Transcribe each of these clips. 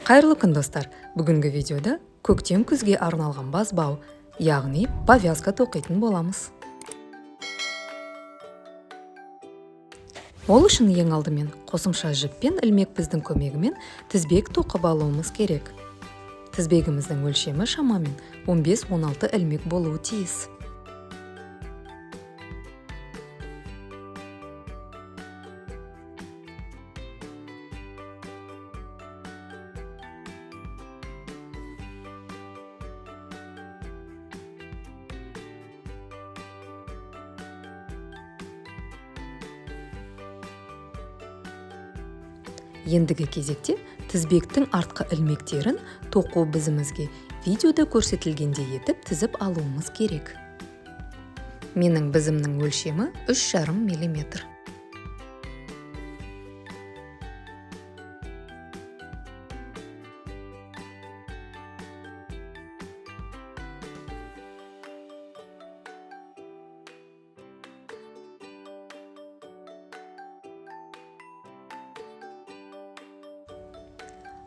Қайырлы күн достар. Бүгінгі видеода көктем күзге арналған базбау, яғни повязка тоқитын боламыз. Ол үшін ең алдымен қосымша жіп пен ілмек біздің көмегімен тізбек тоқып алуымыз керек. Тізбегіміздің өлшемі шамамен 15-16 ілмек болуы тиіс. Ендігі кезекте тізбектің артқы ілмектерін тоқу бізімізге видеода көрсетілгендей етіп тізіп алуымыз керек. Менің бізімнің өлшемі 3,5 мм.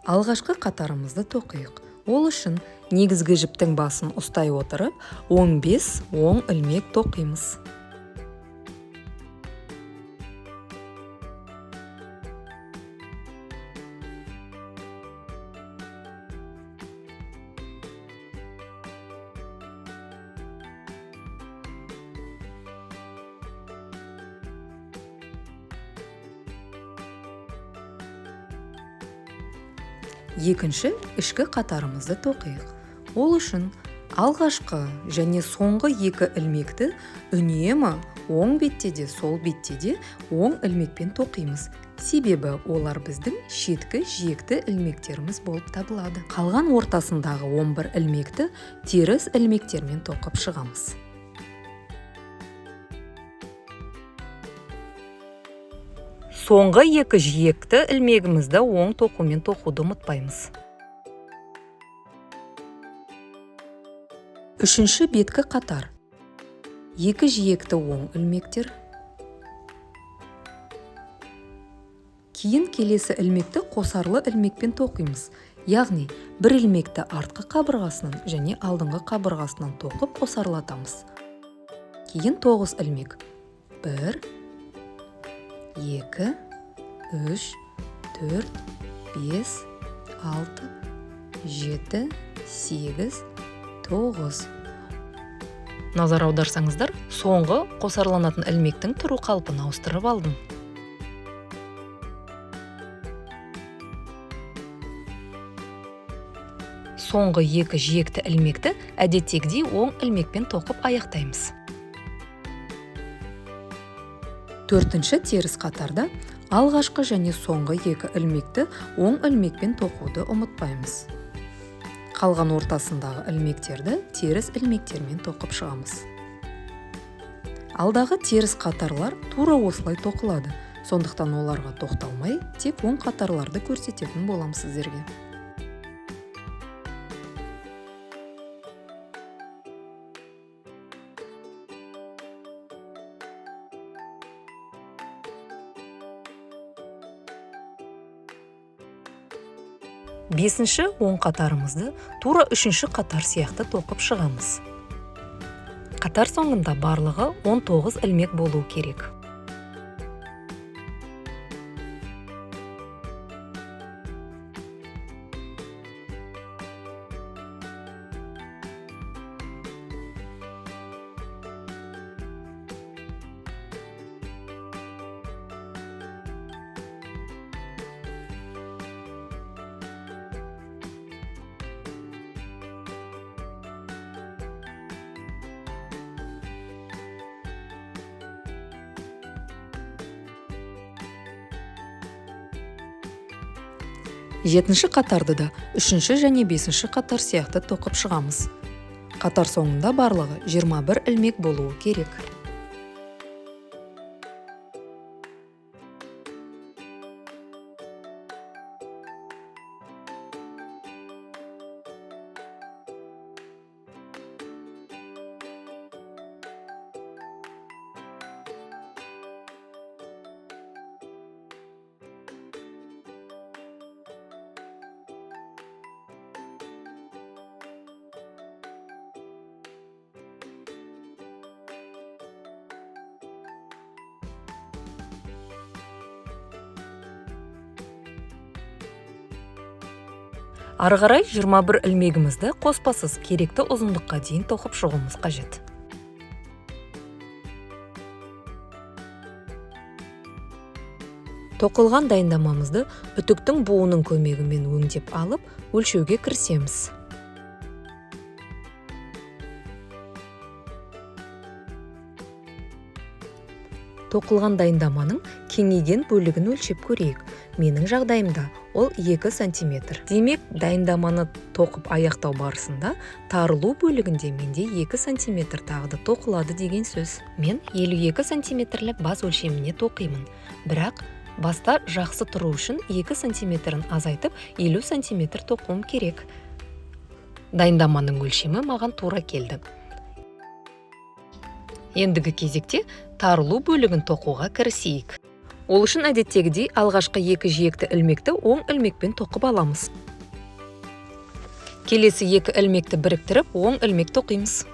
Алғашқы қатарымызды тоқиық. Ол үшін негізгі жіптің басын ұстай отырып, 15-10 ілмек тоқимыз. Екінші ішкі қатарымызды тоқиық. Ол үшін алғашқы және соңғы 2 ілмекті үнемі оң бетте де сол бетте де оң ілмекпен тоқимыз. Себебі олар біздің шеткі жиекті ілмектеріміз болып табылады. Қалған ортасындағы 11 ілмекті теріс ілмектермен тоқып шығамыз. Соңғы 2 жиекті ілмегімізді оң тоқумен тоқуды ұмытпаймыз. Үшінші беткі қатар. 2 жиекті оң ілмектер. Кейін келесі ілмекті қосарлы ілмекпен тоқимыз. Яғни бір ілмекті артқы қабырғасынан және алдыңғы қабырғасынан тоқып қосарлатамыз. Кейін 9 ілмек. 1, 2, 3, 4, 5, 6, 7, 8, 9. Назар аударсаңыздар, соңғы қосарланатын ілмектің тұру қалпын ауыстырып алдым. Соңғы 2 жиекті ілмекті әдеттегідей оң ілмекпен тоқып аяқтаймыз. Төртінші теріс қатарда алғашқы және соңғы 2 ілмекті оң ілмекпен тоқуды ұмытпаймыз. Қалған ортасындағы ілмектерді теріс ілмектермен тоқып шығамыз. Алдағы теріс қатарлар тура осылай тоқылады. Сондықтан оларға тоқталмай, тек оң қатарларды көрсететін болам сіздерге. Бесінші оң қатарымызды тура 3-ші қатар сияқты тоқып шығамыз. Қатар соңында барлығы 19 ілмек болу керек. Жетінші қатарды да 3-ші және 5-ші қатар сияқты тоқып шығамыз. Қатар соңында барлығы 21 ілмек болуы керек. Ары қарай 21 ілмегімізді қоспасыз керекті ұзындыққа дейін тоқып шығуымыз қажет. Тоқылған дайындамамызды үтіктің буының көмегімен өңдеп алып, өлшеуге кірісеміз. Тоқылған дайындаманың кеңейген бөлігін өлшеп көрейік. Менің жағдайымда ол 2 сантиметр. Демек, дайындаманы тоқып аяқтау барысында тарылу бөлігінде менде 2 сантиметр тағы тоқылады деген сөз. Мен 52 сантиметрлік баз өлшеміне тоқимын. Бірақ баста жақсы тұру үшін 2 сантиметрін азайтып 50 сантиметр тоқуым керек. Дайындаманың өлшемі маған тура келді. Ендігі кезекте тарылу бөлігін тоқуға кірісейік. Ол үшін әдеттегідей алғашқы 2 жиекті ілмекті оң ілмекпен тоқып аламыз. Келесі 2 ілмекті біріктіріп, оң ілмек тоқимыз.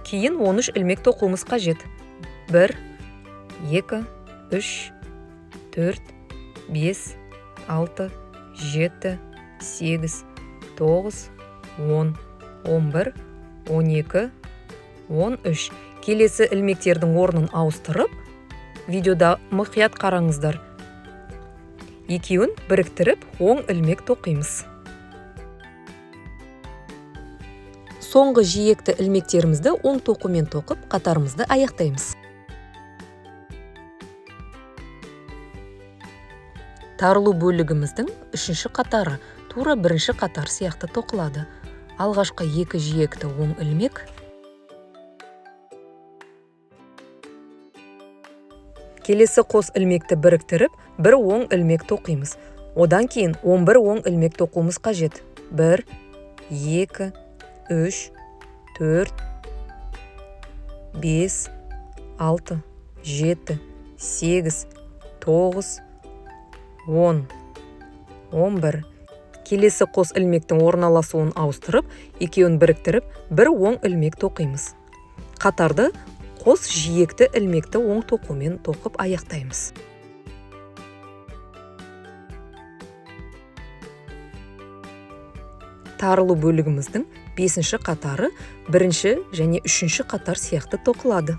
Кейін 13 ілмек тоқуымыз қажет. 1, 2, 3, 4, 5, 6, 7, 8, 9, 10, 11, 12, 13. Келесі ілмектердің орнын ауыстырып, видеода мұқият қараңыздар. Екеуін біріктіріп, оң ілмек тоқимыз. Соңғы жиекті ілмектерімізді оң тоқумен тоқып, қатарымызды аяқтаймыз. Тарылу бөлігіміздің 3-ші қатары тура 1-ші қатар сияқты тоқылады. Алғашқы 2 жиекті оң ілмек, келесі қос ілмекті біріктіріп, 1 оң ілмек тоқимыз. Одан кейін 11 оң ілмек тоқуымыз қажет. 1, 2, 3, 4, 5, 6, 7, 8, 9, 10, 11. Келесі қос ілмектің орналасуын ауыстырып, екеуін біріктіріп, 1 оң ілмек тоқимыз. Қатарды қос жиекті ілмекті оң тоқумен тоқып аяқтаймыз. Тарылу бөлігіміздің 5-ші қатары 1-ші және 3-ші қатар сияқты тоқылады.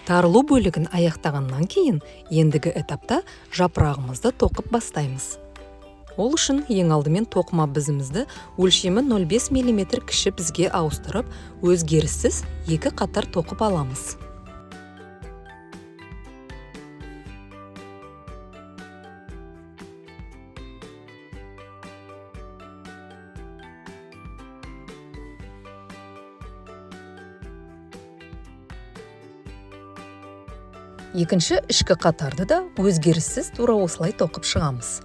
Тарылу бөлігін аяқтағаннан кейін, ендігі этапта жапырағымызды тоқып бастаймыз. Ол үшін ең алдымен тоқыма бізімізді өлшемі 0,5 мм кіші бізге ауыстырып, өзгеріссіз 2 қатар тоқып аламыз. Екінші ішкі қатарды да өзгеріссіз тура осылай тоқып шығамыз.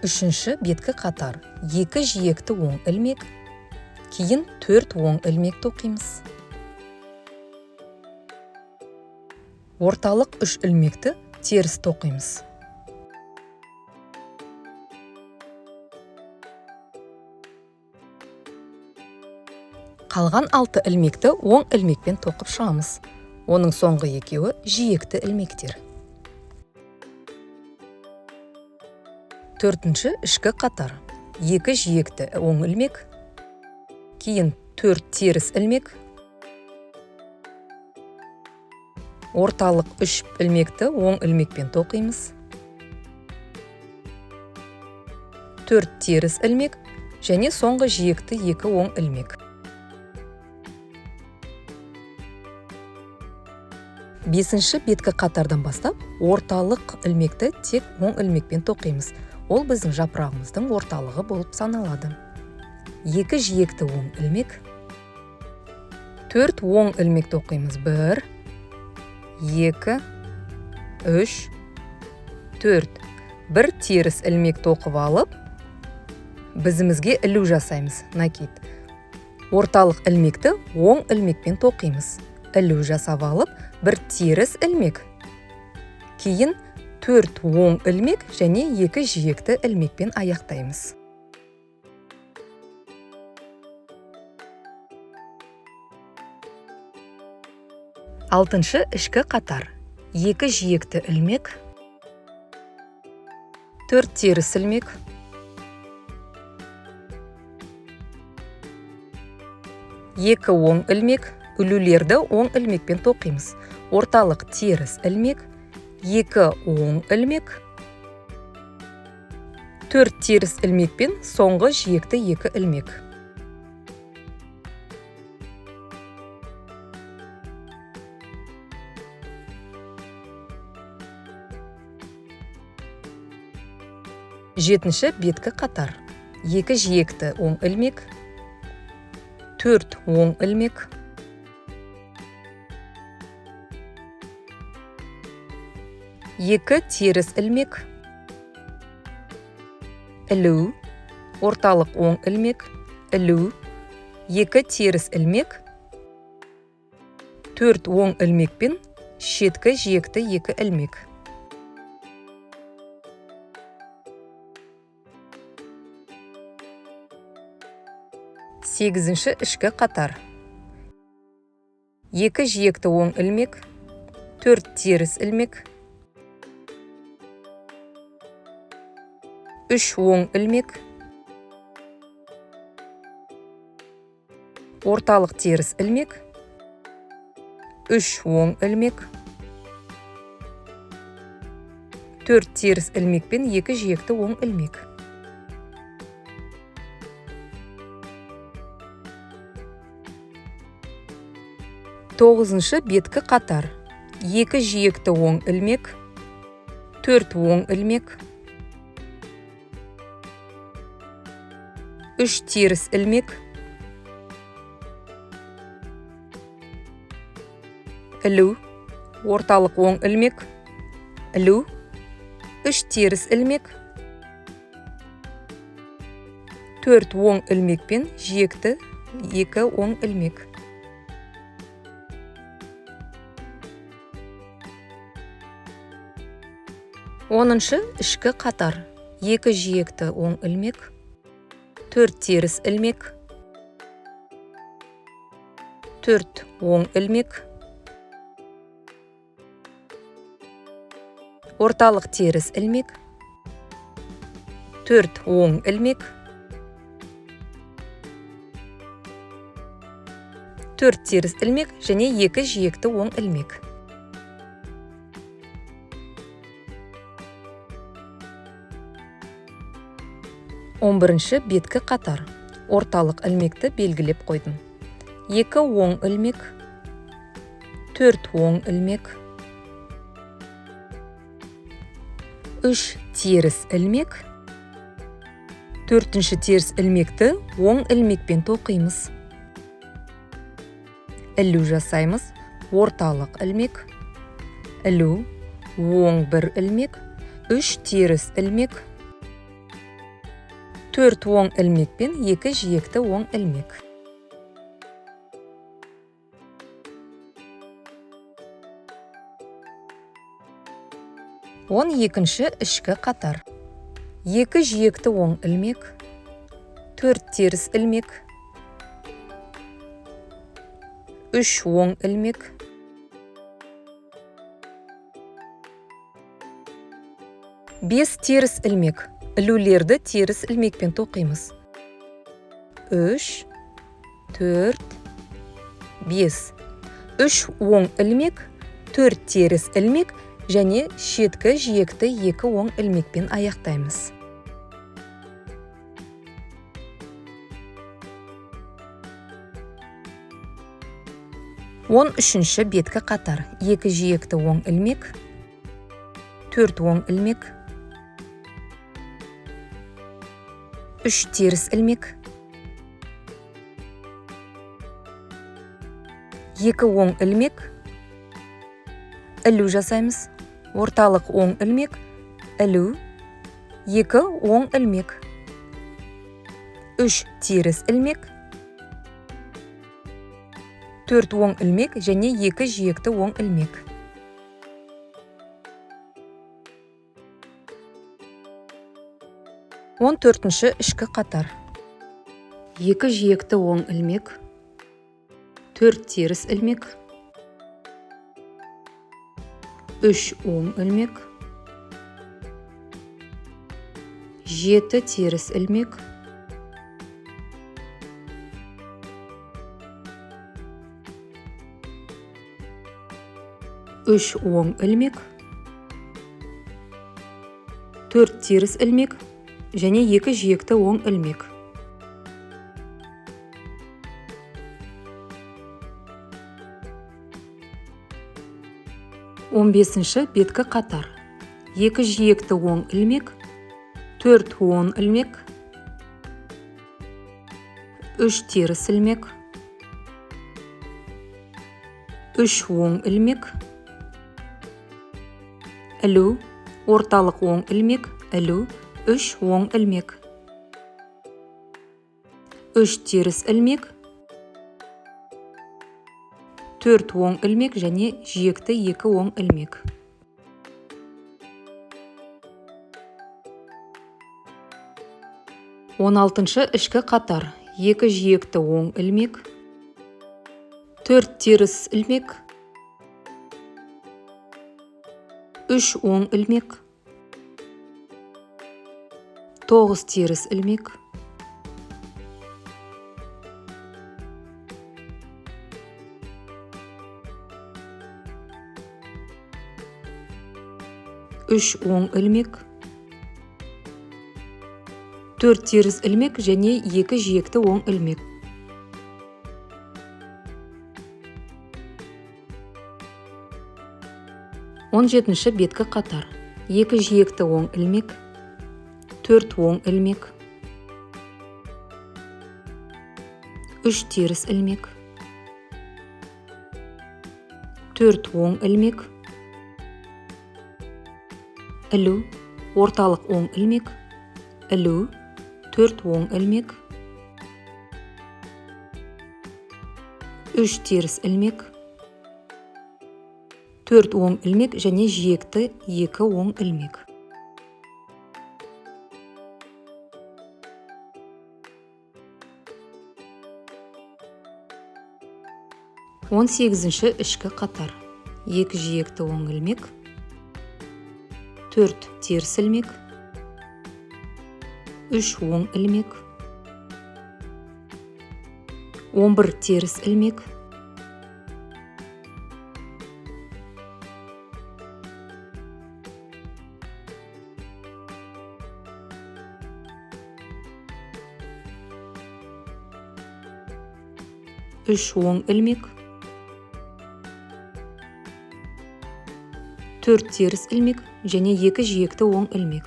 Үшінші беткі қатар 2 жиекті оң ілмек, кейін 4 оң ілмек тоқимыз. Орталық 3 ілмекті теріс тоқимыз. Қалған 6 ілмекті оң ілмекпен тоқып шығамыз. Оның соңғы екеуі жиекті ілмектер. Төртінші ішкі қатар 2 жиекті оң ілмек, кейін 4 теріс ілмек, орталық 3 ілмекті оң ілмекпен тоқимыз. 4 теріс ілмек және соңғы жиекті 2 оң ілмек. Бесінші беткі қатардан бастап орталық ілмекті тек оң ілмекпен тоқимыз. Ол біздің жапырағымыздың орталығы болып саналады. 2 жиекті оң ілмек. 4 оң ілмек тоқимыз. 1, 2, 3, 4. Бір теріс ілмек тоқып алып, бізімізге ілу жасаймыз. Накид. Орталық ілмекті оң ілмекпен тоқимыз. Ілу жасап алып, бір теріс ілмек. Кейін 4 оң ілмек және 2 жиекті ілмекпен аяқтаймыз. Алтыншы ішкі қатар. 2 жиекті ілмек. 4 теріс ілмек. 2 оң ілмек. Үлулерді оң ілмекпен тоқимыз. Орталық теріс ілмек. 2 оң ілмек. 4 теріс ілмекпен соңғы жиекті 2 ілмек. Жетінші беткі қатар. 2 жиекті оң ілмек. 4 оң ілмек. 2 теріс ілмек. Ілу. Орталық оң ілмек. Ілу. 2 теріс ілмек. 4 оң ілмекпен шеткі жиекті 2 ілмек. Сегізінші ішкі қатар. 2 жиекті оң ілмек. 4 теріс ілмек. 3 оң ілмек. Орталық теріс ілмек. 3 оң ілмек. 4 теріс ілмекпен 2 жиекті оң ілмек. Тоғызыншы беткі қатар. 2 жиекті оң ілмек. 4 оң ілмек. 3 теріс ілмек. Ілу. Орталық оң ілмек. Ілу. 3 теріс ілмек. 4 оң ілмекпен жиекті 2 оң ілмек. Оныншы ішкі қатар. 2 жиекті оң ілмек. 4 теріс ілмек. 4 оң ілмек. Орталық теріс ілмек. 4 оң ілмек. 4 теріс ілмек және 2 жиекті оң ілмек. 11-ші беткі қатар. Орталық ілмекті белгілеп қойдым. 2 оң ілмек. 4 оң ілмек. 3 теріс ілмек. 4-ші теріс ілмекті оң ілмекпен тоқимыз. Ілу жасаймыз. Орталық ілмек. Ілу. Оң 1 ілмек. 3 теріс ілмек. 4 оң ілмекпен 2 жиекті оң ілмек. 12-ші ішкі қатар. 2 жиекті оң ілмек. 4 теріс ілмек. 3 оң ілмек. 5 теріс ілмек. Ілулерді теріс ілмекпен тоқимыз. 3, 4, 5. 3 оң ілмек, 4 теріс ілмек және шеткі жиекті 2 оң ілмекпен аяқтаймыз. 13-ші беткі қатар. 2 жиекті оң ілмек, 4 оң ілмек, 3 теріс ілмек, 2 оң ілмек, ілу жасаймыз. Орталық оң ілмек, ілу, 2 оң ілмек, 3 теріс ілмек, 4 оң ілмек және 2 жиекті оң ілмек. Он төртінші ішкі қатар. 2 жиекті оң ілмек, 4 теріс ілмек, 3 оң ілмек, 7 теріс ілмек, 3 оң ілмек, 4 теріс ілмек және 2 жиекті оң ілмек. 15-ші беткі қатар. 2 жиекті оң ілмек, 4 оң ілмек, 3 теріс ілмек, 3 оң ілмек, ілу, орталық оң ілмек, ілу, 3 оң ілмек, 3 теріс ілмек, 4 оң ілмек және жиекті 2 оң ілмек. 16-шы ішкі қатар. 2 жиекті оң ілмек, 4 теріс ілмек, 3 оң ілмек, 9 теріс ілмек, 3 оң ілмек, 4 теріс ілмек және 2 жиекті оң ілмек. 17-ші беткі қатар. 2 жиекті оң ілмек, 4 оң ілмек, 3 теріс ілмек, 4 оң ілмек, ілу, орталық оң ілмек, ілу, 4 оң ілмек, 3 теріс ілмек, 4 оң ілмек және жиекті 2 оң ілмек. 18-ші ішкі қатар. 2 жиекті оң ілмек, 4 теріс ілмек, 3 оң ілмек, 11 теріс ілмек, 3 оң ілмек, 4 теріс ілмек және 2 жиекті оң ілмек.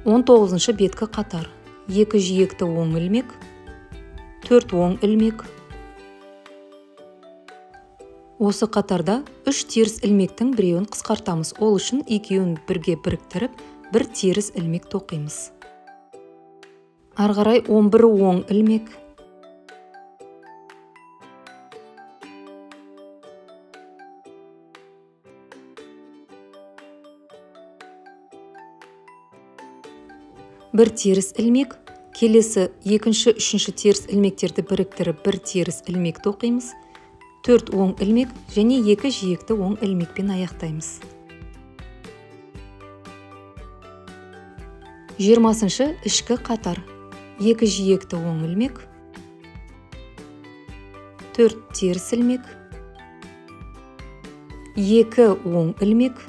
19-шы беткі қатар. 2 жиекті оң ілмек, 4 оң ілмек. Осы қатарда 3 теріс ілмектің біреуін қысқартамыз. Ол үшін екеуін бірге біріктіріп, 1 теріс ілмек тоқимыз. Арғарай 11 оң ілмек. Бір теріс ілмек. Келесі 2-ші, 3-ші теріс ілмектерді біріктіріп 1 теріс ілмек тоқимыз. 4 оң ілмек және 2 жиекті оң ілмекпен аяқтаймыз. 20-ші ішкі қатар. 2 жиекті оң ілмек, 4 теріс ілмек, 2 оң ілмек,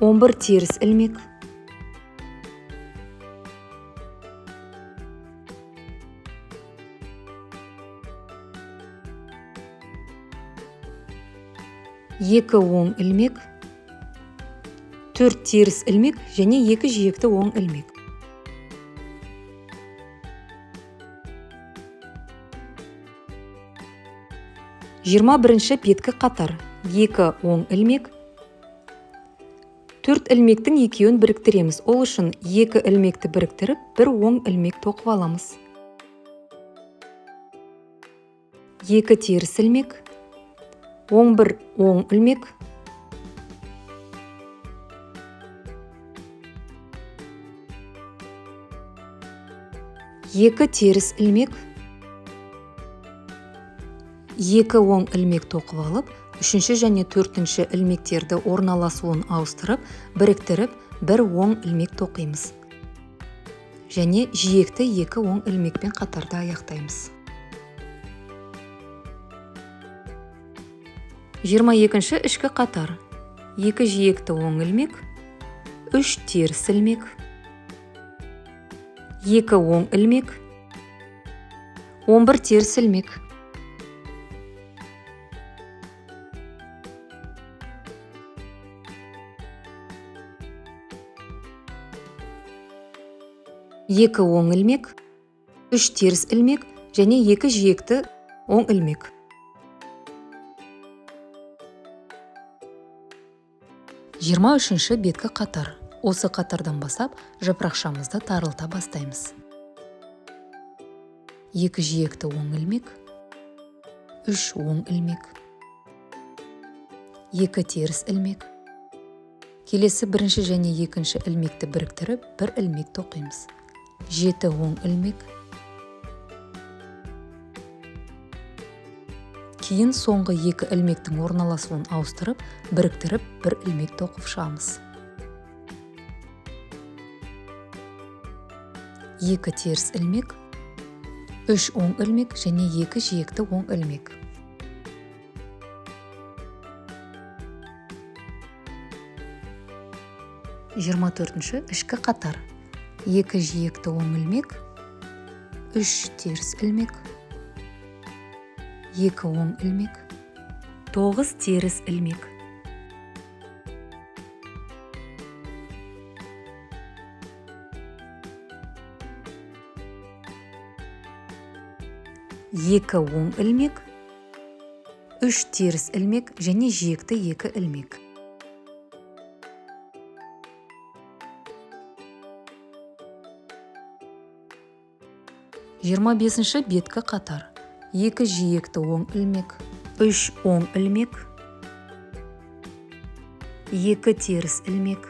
11 теріс ілмек, 2 оң ілмек, 4 теріс ілмек және 2 жиекті оң ілмек. Жиырма бірінші беткі қатар 2 оң ілмек, 4 ілмектің екеуін біріктіреміз. Ол үшін 2 ілмекті біріктіріп, 1 оң ілмек тоқып аламыз. 2 теріс ілмек, 11 оң ілмек, 2 теріс ілмек, 2 оң ілмек тоқып алып, 3-ші және 4-ші ілмектерді орналасуын ауыстырып, біріктіріп, 1 оң ілмек тоқимыз. Және жиекті 2 оң ілмекпен қатарда аяқтаймыз. 22-ші ішкі қатар 2 жиекті оң ілмек, 3 теріс ілмек, 2 оң ілмек, 11 теріс ілмек. Екі оң ілмек, 3 теріс ілмек және 2 жиекті оң ілмек. Жиырма үшінші беткі қатар. Осы қатардан бастап жапырақшамызды тарылта бастаймыз. 2 жиекті оң ілмек, 3 оң ілмек, 2 теріс ілмек. Келесі бірінші және екінші ілмекті біріктіріп, 1 ілмек тоқимыз. 7 оң ілмек. Кейін соңғы 2 ілмектің орналасуын ауыстырып, біріктіріп, 1 ілмек тоқып шығамыз. 2 теріс ілмек, 3 оң ілмек және 2 жиекті оң ілмек. Жиырма төртінші ішкі қатар. 2 жиекті оң ілмек, 3 теріс ілмек, 2 оң ілмек, 9 теріс ілмек. Екі оң ілмек, 3 теріс ілмек және жиекті 2 ілмек. Жиырма бесінші беткі қатар. 2 жиекті оң ілмек, 3 оң ілмек, 2 теріс ілмек.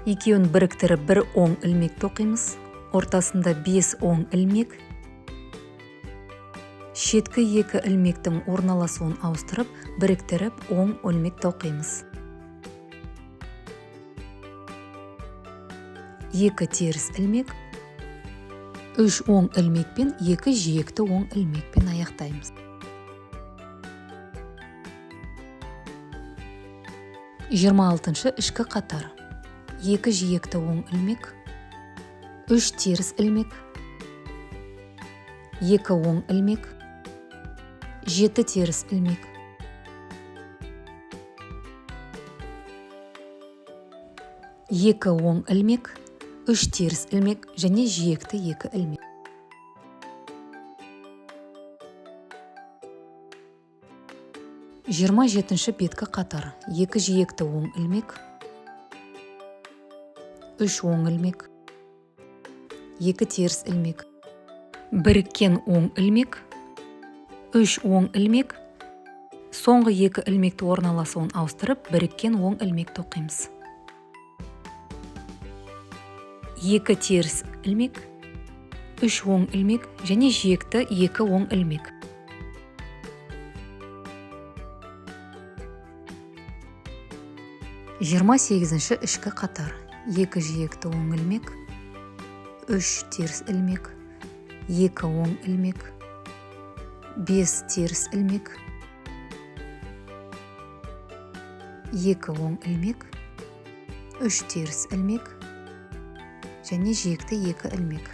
Екеуін біріктіріп 1 оң ілмек тоқимыз. Ортасында 5 оң ілмек. Шеткі 2 ілмектің орналасуын ауыстырып, біріктіріп, оң ілмек тоқимыз. 2 теріс ілмек, 3 оң ілмекпен 2 жиекті оң ілмекпен аяқтаймыз. 26-шы ішкі қатар. 2 жиекті оң ілмек, 3 теріс ілмек, 2 оң ілмек, 7 теріс ілмек. 2 оң ілмек, 3 теріс ілмек және жиекті 2 ілмек. 27-ші беткі қатар. 2 жиекті оң ілмек, 3 оң ілмек, 2 теріс ілмек. Біріккен оң ілмек, 3 оң ілмек. Соңғы 2 ілмекті орналасуын ауыстырып, біріккен оң ілмек тоқимыз. 2 теріс ілмек, 3 оң ілмек және жиекті 2 оң ілмек. 28-ші ішкі қатар. 2 жиекті оң ілмек, 3 теріс ілмек, 2 оң ілмек, 5 теріс ілмек, 2 оң ілмек, 3 теріс ілмек және жиекті 2 ілмек.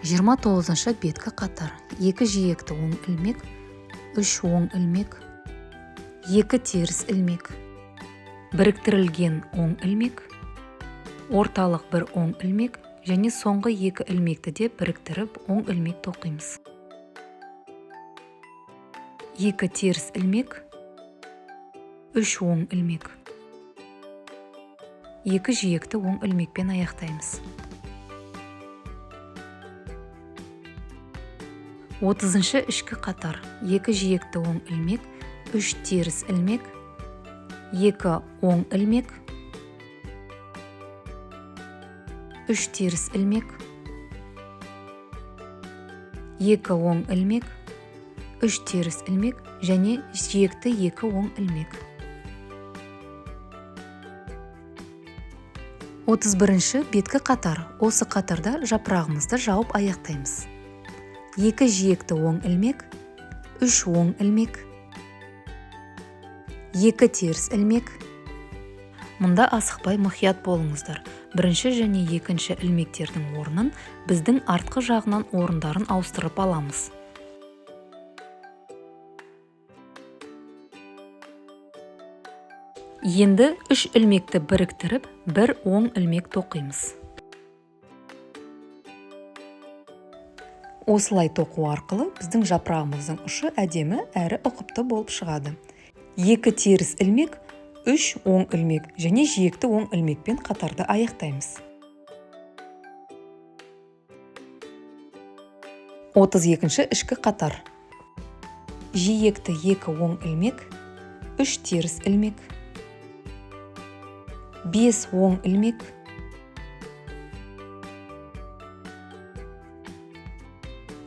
29-шы беткі қатар. 2 жиекті оң ілмек, 3 оң ілмек, 2 теріс ілмек, біріктірілген оң ілмек, орталық бір оң ілмек және соңғы 2 ілмекті де біріктіріп оң ілмек тоқимыз. 2 теріс ілмек, 3 оң ілмек. 2 жиекті оң ілмекпен аяқтаймыз. 30-шы ішкі қатар. 2 жиекті оң ілмек, 3 теріс ілмек, 2 оң ілмек, 3 теріс ілмек, 2 оң ілмек, 3 теріс ілмек және жиекті 2 оң ілмек. 31-шы беткі қатар. Осы қатарда жапырағымызды жауып аяқтаймыз. 2 жиекті оң ілмек, 3 оң ілмек, 2 теріс ілмек. Мұнда асықпай мұқият болыңыздар. Бірінші және екінші ілмектердің орнын біздің артқы жағынан орындарын ауыстырып аламыз. Енді 3 ілмекті біріктіріп, бір оң ілмек тоқимыз. Осылай тоқу арқылы біздің жапырағымыздың ұшы әдемі әрі ұқыпты болып шығады. 2 теріс ілмек, 3 оң ілмек және жиекті оң ілмекпен қатарды аяқтаймыз. 32-ші ішкі қатар. Жиекті 2 оң ілмек, 3 теріс ілмек, 5 оң ілмек,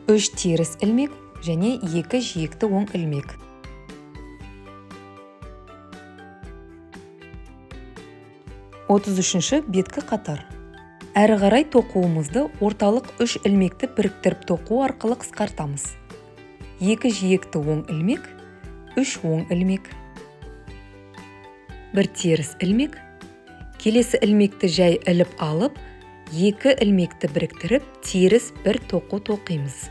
3 теріс ілмек және 2 жиекті оң ілмек. 33-ші беткі қатар. Әрі қарай тоқуымызды орталық 3 ілмекті біріктіріп тоқу арқылы қысқартамыз. 2 жиекті оң ілмек, 3 оң ілмек, 1 теріс ілмек. Келесі ілмекті жай іліп алып, 2 ілмекті біріктіріп, теріс бір тоқу тоқимыз.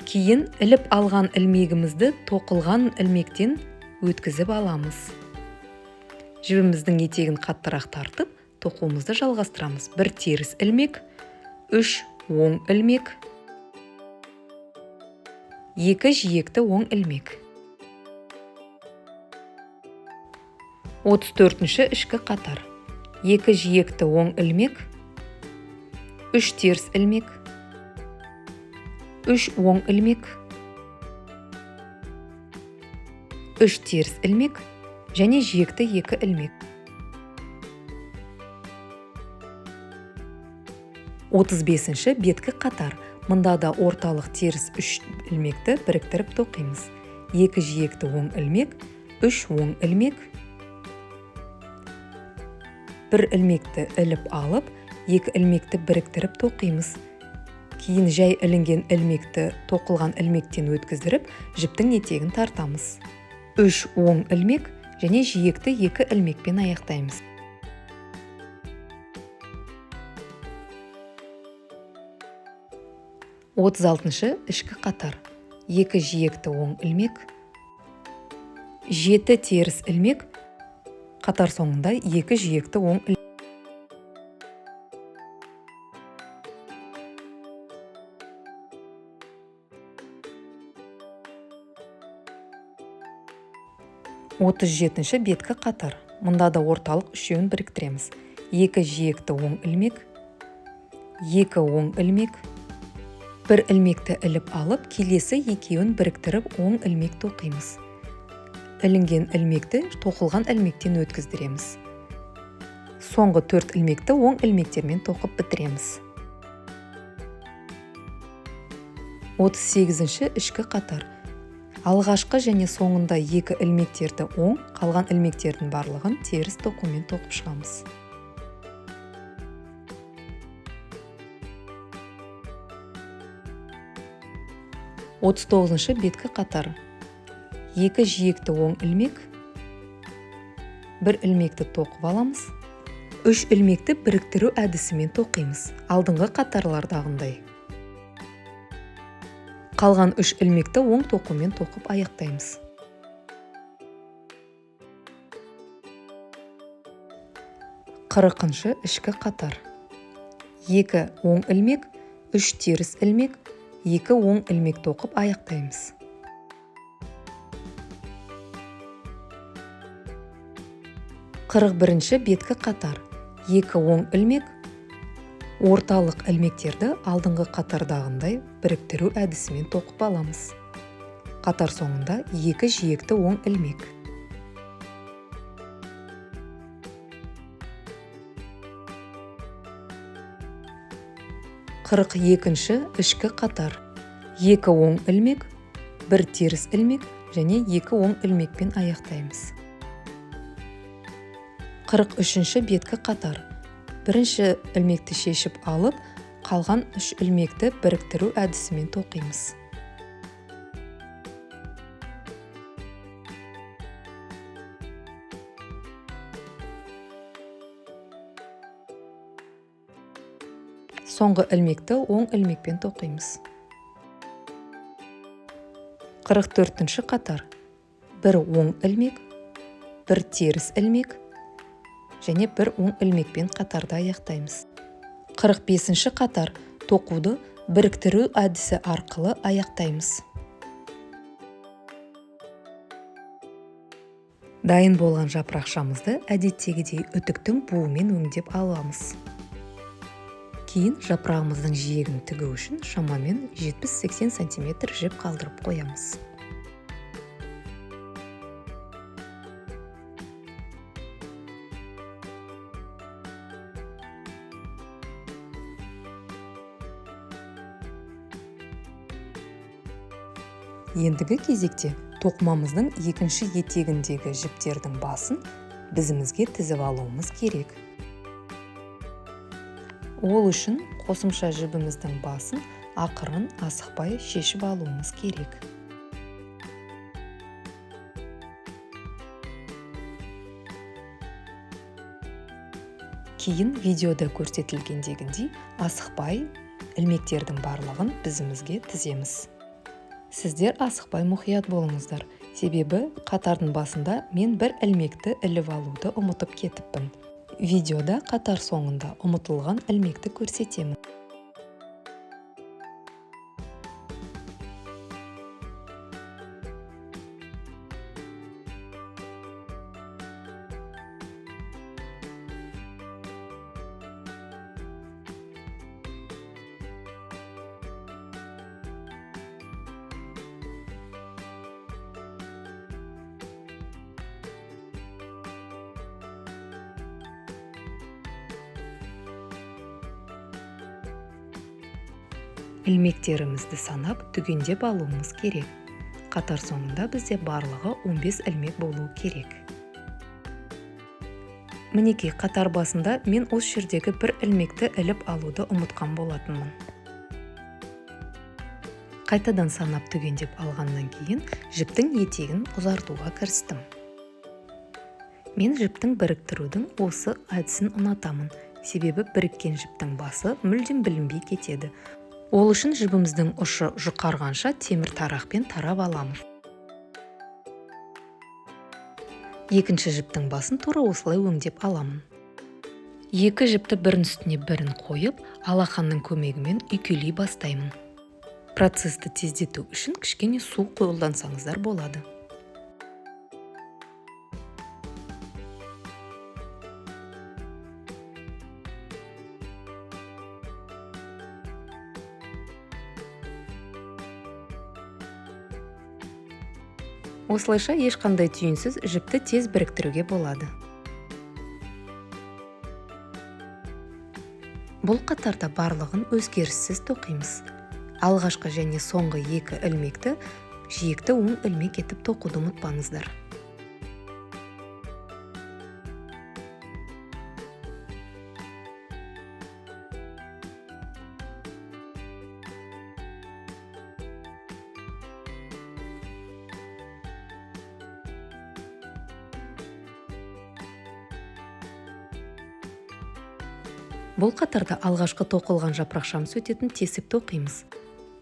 Кейін іліп алған ілмегімізді тоқылған ілмектен өткізіп аламыз. Жібіміздің етегін қаттырақ тартып, тоқуымызды жалғастырамыз. 1 теріс ілмек, 3 оң ілмек, 2 жиекті оң ілмек. 34-ші ішкі қатар. 2 жиекті оң ілмек, 3 теріс ілмек, 3 оң ілмек, 3 теріс ілмек және жиекті 2 ілмек. 35-ші беткі қатар. Мұнда да орталық теріс 3 ілмекті біріктіріп тоқимыз. 2 жиекті оң ілмек, 3 оң ілмек, 1 ілмекті іліп алып, 2 ілмекті біріктіріп тоқимыз. Кейін жай ілінген ілмекті тоқылған ілмектен өткіздіріп, жіптің етегін тартамыз. 3 оң ілмек және жиекті 2 ілмекпен аяқтаймыз. 36-шы ішкі қатар. 2 жиекті оң ілмек, 7 теріс ілмек, қатар соңында 2 жиекті оң ілмек. 37-ші беткі қатар. Мұнда да орталық үшеуін біріктіреміз. 2 жиекті оң ілмек, 2 оң ілмек, 1 ілмекті іліп алып, келесі екеуін біріктіріп оң ілмек тоқимыз. Ілінген ілмекті тоқылған ілмектен өткіздіреміз. Соңғы 4 ілмекті оң ілмектермен тоқып бітіреміз. 38-ші ішкі қатар. Алғашқы және соңында 2 ілмектерді оң, қалған ілмектердің барлығын теріс тоқумен тоқып шығамыз. Отыз тоғызыншы беткі қатар. 2 жиекті оң ілмек, 1 ілмекті тоқып аламыз. 3 ілмекті біріктіру әдісімен тоқимыз. Алдыңғы қатарлардағындай. Қалған 3 ілмекті оң тоқумен тоқып аяқтаймыз. Қырықыншы ішкі қатар. 2 оң ілмек, 3 теріс ілмек, 2 оң ілмек тоқып аяқтаймыз. Қырық бірінші беткі қатар. 2 оң ілмек, орталық ілмектерді алдыңғы қатардағындай біріктіру әдісімен тоқып аламыз. Қатар соңында 2 жиекті оң ілмек. Қырық екінші ішкі қатар. 2 оң ілмек, 1 теріс ілмек және 2 оң ілмекпен аяқтаймыз. 43-ші беткі қатар. Бірінші ілмекті шешіп алып, қалған 3 ілмекті біріктіру әдісімен тоқимыз. Соңғы ілмекті оң ілмекпен тоқимыз. 44-ші қатар. 1 оң ілмек, 1 теріс ілмек және 1 оң ілмекпен қатарда аяқтаймыз. 45-ші қатар. Тоқуды біріктіру әдісі арқылы аяқтаймыз. Дайын болған жапырақшамызды әдеттегідей үтіктің буымен өңдеп аламыз. Кейін жапырағымыздың жиегін тігу үшін шамамен 70-80 см жіп қалдырып қоямыз. Ендігі кезекте тоқымамыздың екінші етегіндегі жіптердің басын бізімізге тізіп алуымыз керек. Ол үшін қосымша жібіміздің басын ақырын асықпай шешіп алуымыз керек. Кейін видеода көрсетілгендегіндей асықпай ілмектердің барлығын бізімізге тіземіз. Сіздер асықпай мұқият болыңыздар, себебі қатардың басында мен бір ілмекті іліп алуды ұмытып кетіппін. Видеода қатар соңында ұмытылған ілмекті көрсетемін. Ілмектерімізді санап түгендеп алуымыз керек. Қатар соңында бізде барлығы 15 ілмек болуы керек. Мінекей қатар басында мен осы жердегі бір ілмекті іліп алуды ұмытқан болатынмын. Қайтадан санап түгендеп алғаннан кейін жіптің етегін ұзартуға кірістім. Мен жіптің біріктірудің осы әдісін ұнатамын, себебі біріккен жіптің басы мүлдем білінбей кетеді. Ол үшін жібіміздің ұшы жұқарғанша темір тарақпен тарап аламыз. Екінші жіптің басын тура осылай өңдеп аламын. Екі жіпті бірін үстіне бірін қойып, алақанның көмегімен үйкелей бастаймын. Процесті тездету үшін кішкене су қолдансаңыздар болады. Осылайша ешқандай түйінсіз жіпті тез біріктіруге болады. Бұл қатарда барлығын өзгеріссіз тоқимыз. Алғашқы және соңғы екі ілмекті жиекті оң ілмек етіп тоқуды ұмытпаңыздар. Бұл қатарда алғашқы тоқылған жапырақшамыз өтетін тесік тоқимыз.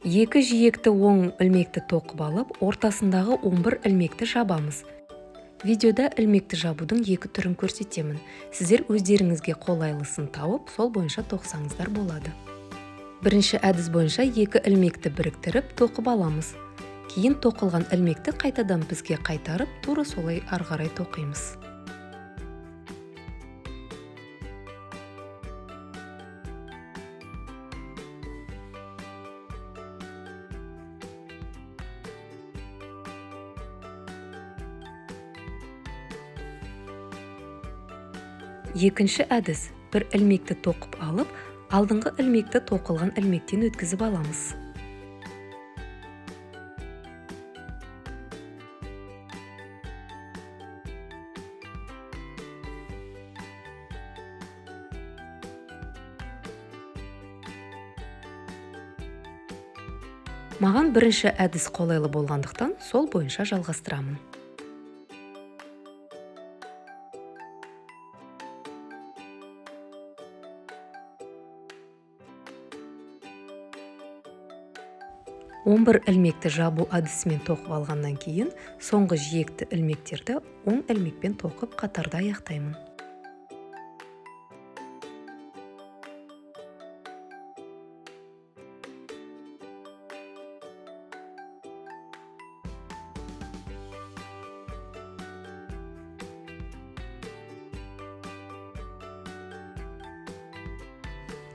Екі жиекті оң ілмекті тоқып алып, ортасындағы 11 ілмекті жабамыз. Видеода ілмекті жабудың екі түрін көрсетемін. Сіздер өздеріңізге қолайлысын тауып, сол бойынша тоқсаңыздар болады. Бірінші әдіс бойынша екі ілмекті біріктіріп тоқып аламыз. Кейін тоқылған ілмекті қайтадан бізге қайтарып, тура солай ары қарай тоқимыз. Екінші әдіс, бір ілмекті тоқып алып, алдыңғы ілмекті тоқылған ілмектен өткізіп аламыз. Маған бірінші әдіс қолайлы болғандықтан, сол бойынша жалғастырамын. Он бір ілмекті жабу әдісімен тоқып алғаннан кейін, соңғы жиекті ілмектерді оң ілмекпен тоқып қатарда аяқтаймын.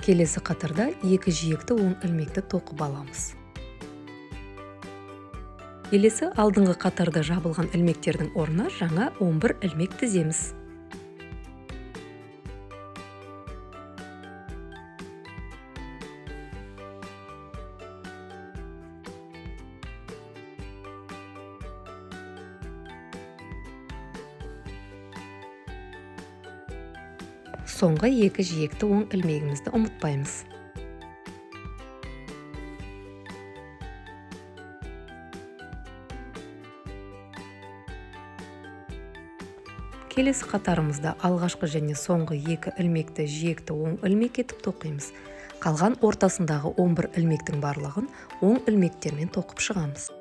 Келесі қатарда екі жиекті оң ілмекті тоқып аламыз. Келесі алдыңғы қатарда жабылған ілмектердің орнына жаңа 11 ілмек тіземіз. Соңғы екі жиекті оң ілмегімізді ұмытпаймыз. Келесі қатарымызда алғашқы және соңғы екі ілмекті жиекті оң ілмек етіп тоқимыз. Қалған ортасындағы 11 ілмектің барлығын оң ілмектермен тоқып шығамыз.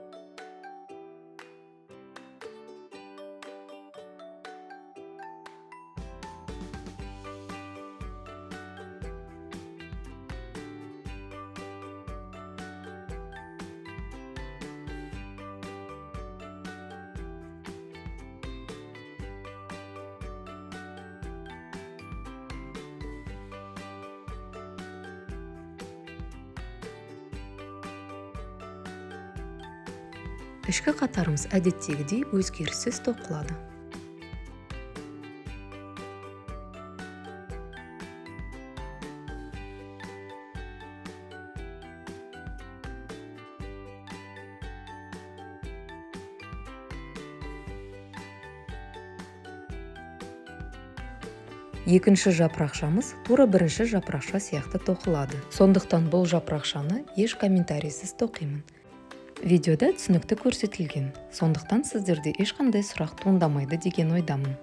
Ішкі қатарымыз әдеттегідей өзгеріссіз тоқылады. Екінші жапырақшамыз тура бірінші жапырақша сияқты тоқылады. Сондықтан бұл жапырақшаны еш комментарийсіз тоқимын. Видеода түсінікті көрсетілген, сондықтан сіздерде ешқандай сұрақ туындамайды деген ойдамын.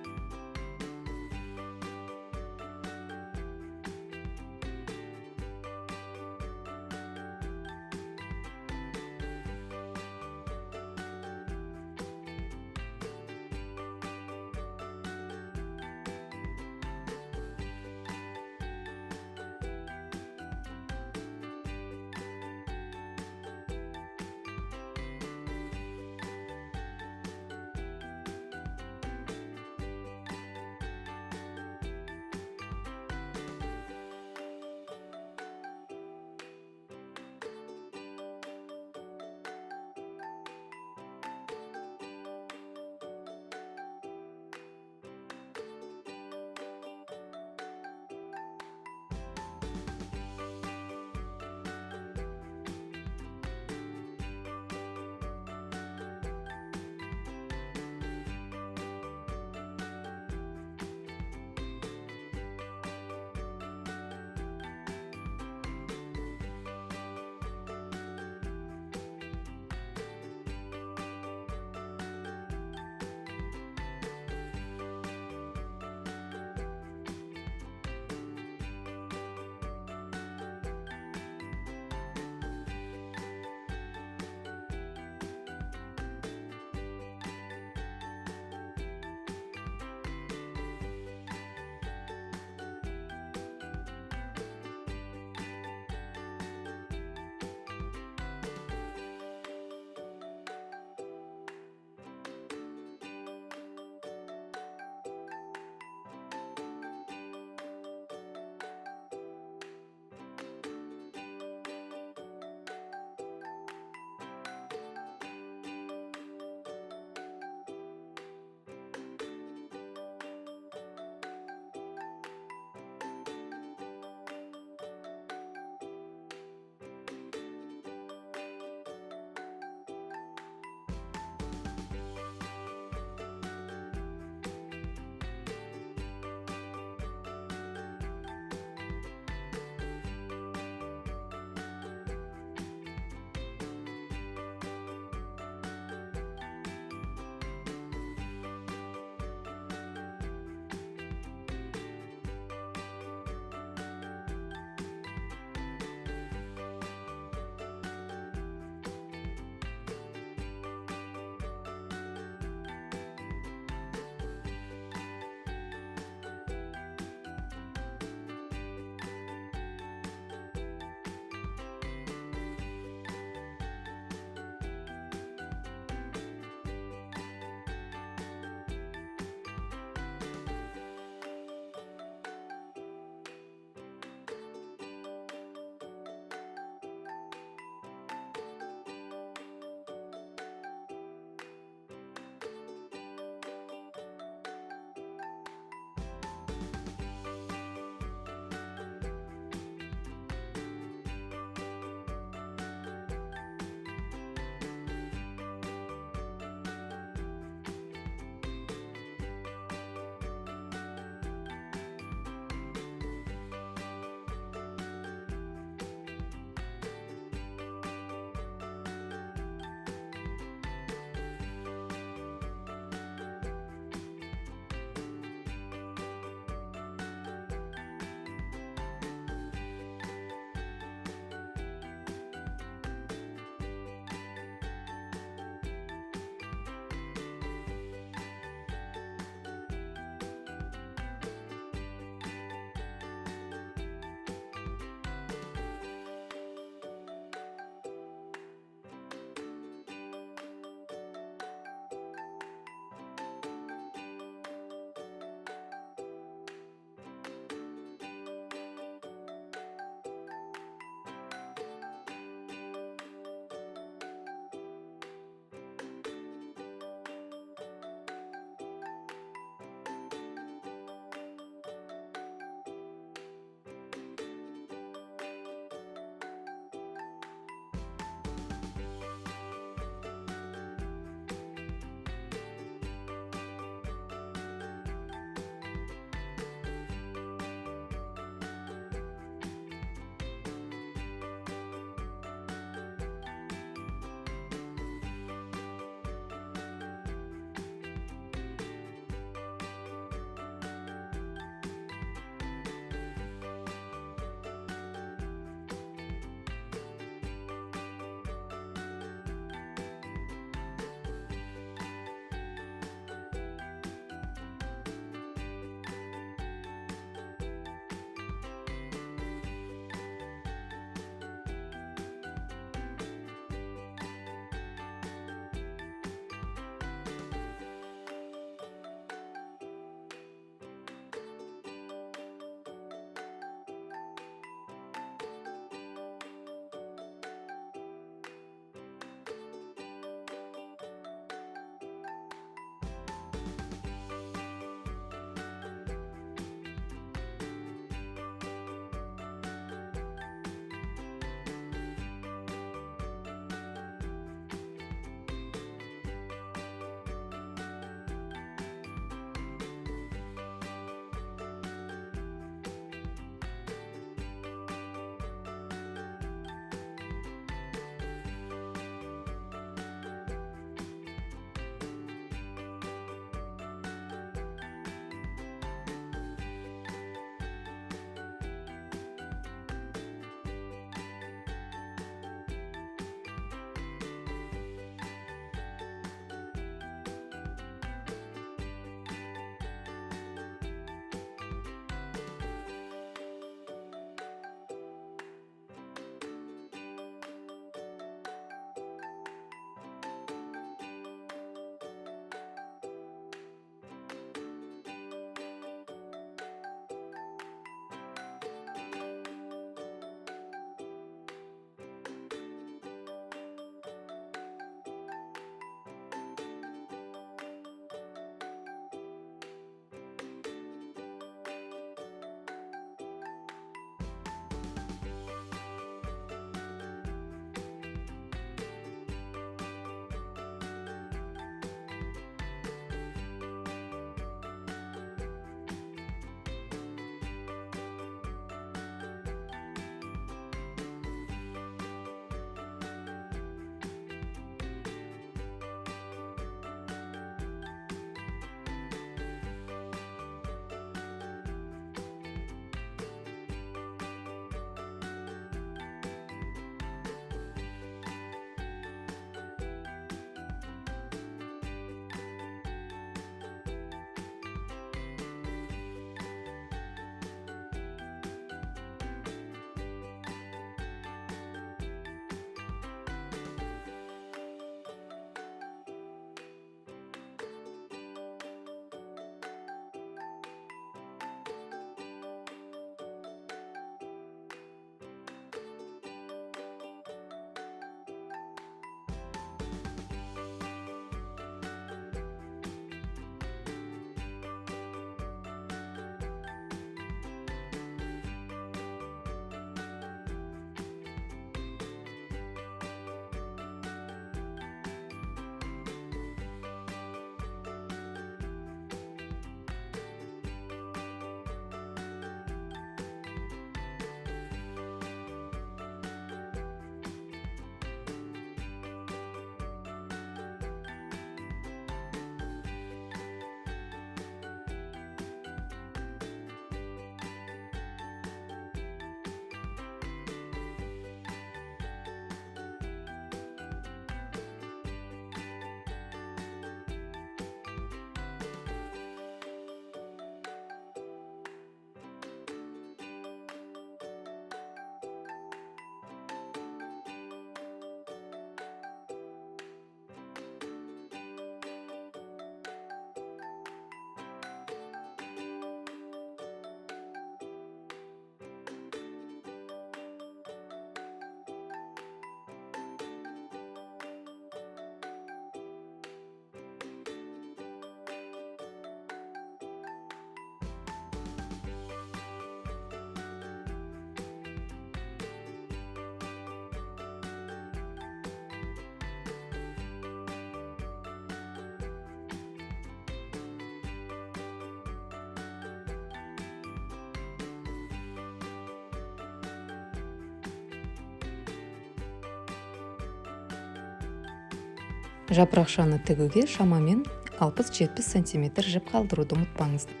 Жапырақшаны тігуге шамамен 60-70 см жіп қалдыруды ұмытпаңыздар.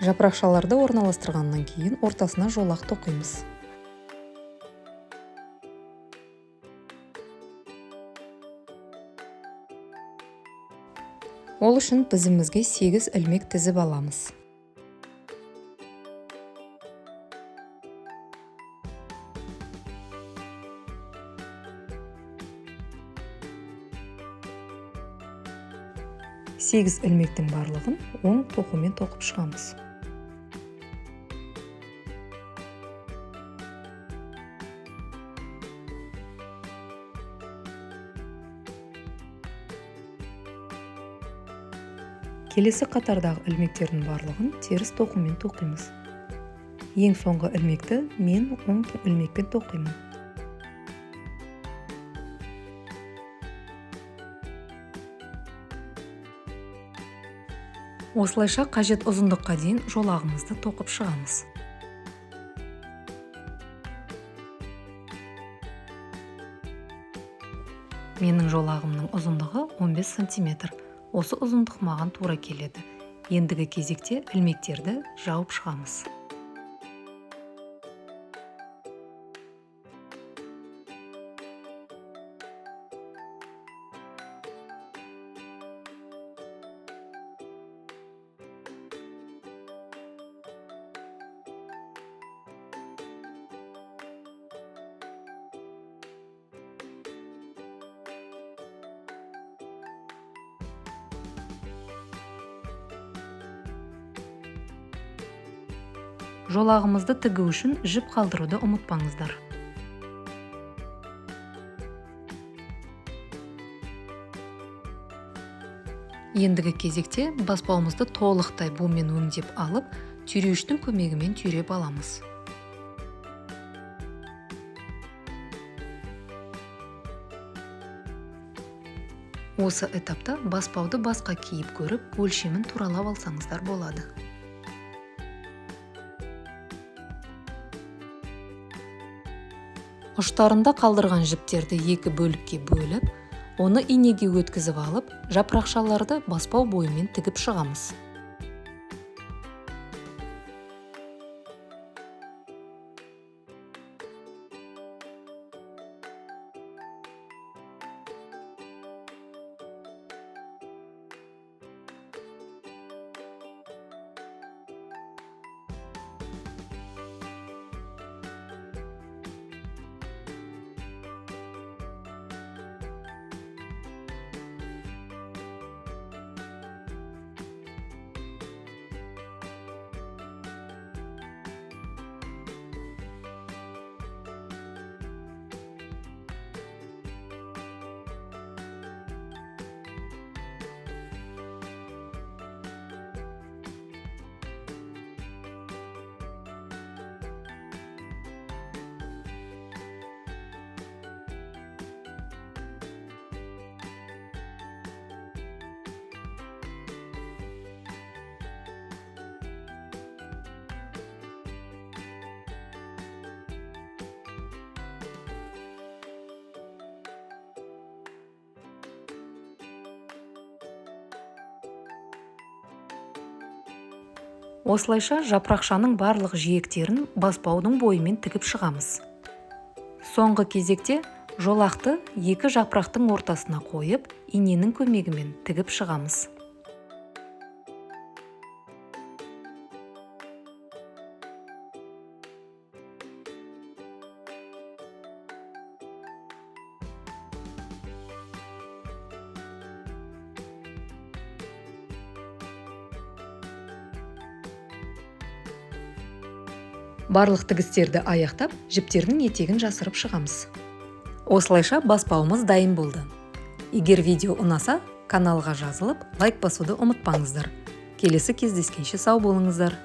Жапырақшаларды орналастырғаннан кейін ортасына жолақ тоқимыз. Ол үшін бізімізге 8 ілмек тізіп аламыз. Сегіз ілмектің барлығын оң тоқумен тоқып шығамыз. Келесі қатардағы ілмектердің барлығын теріс тоқумен тоқимыз. Ең соңғы ілмекті мен оң ілмекпен тоқимын. Осылайша қажет ұзындыққа дейін жолағымызды тоқып шығамыз. Менің жолағымның ұзындығы 15 см. Осы ұзындық маған тура келеді. Ендігі кезекте ілмектерді жауып шығамыз. Жолағымызды тігу үшін жіп қалдыруды ұмытпаңыздар. Ендігі кезекте баспауымызды толықтай бумен өңдеп алып, түйреуіштің көмегімен түйреп аламыз. Осы этапта баспауды басқа киіп көріп, өлшемін туралап алсаңыздар болады. Ұштарында қалдырған жіптерді екі бөлікке бөліп, оны инеге өткізіп алып, жапырақшаларды баспау бойымен тігіп шығамыз. Осылайша жапырақшаның барлық жиектерін баспаудың бойымен тігіп шығамыз. Соңғы кезекте жолақты екі жапырақтың ортасына қойып, иненің көмегімен тігіп шығамыз. Барлық тігістерді аяқтап, жіптердің етегін жасырып шығамыз. Осылайша баспауымыз дайын болды. Егер видео ұнаса, каналға жазылып, лайк басуды ұмытпаңыздар. Келесі кездескенше сау болыңыздар.